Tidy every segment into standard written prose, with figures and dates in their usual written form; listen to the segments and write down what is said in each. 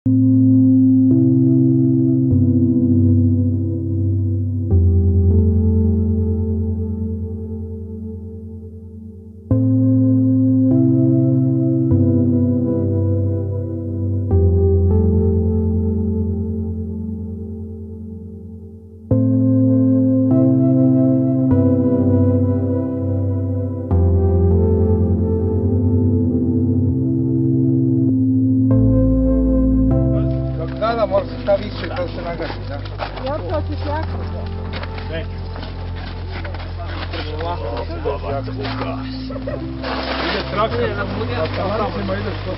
Da, može šta više, to se nagasi, da. Ja to ćeš jako to. Neću. Ide traktor, sa lancima ide 100%.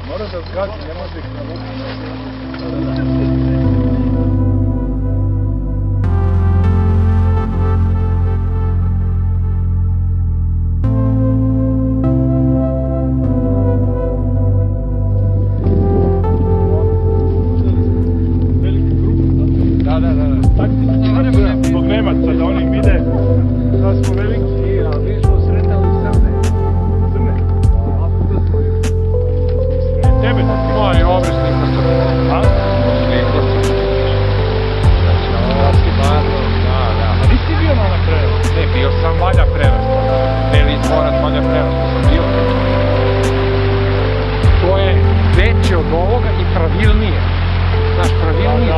Mora da zgazi, ne može ih navući. Zbog Nemaca, da oni vide da smo veliki, a mi smo sretali crne. Crne? A kuda smo još? Tebe da ti moji obrisnik na crne. A? Znači, da. A nisi bio na prerastu? Ne, bio sam Valja prerasta. Beli dvorac Valja prerasta sam bio. To je veće od ovoga i pravilnije. Znaš, pravilnije u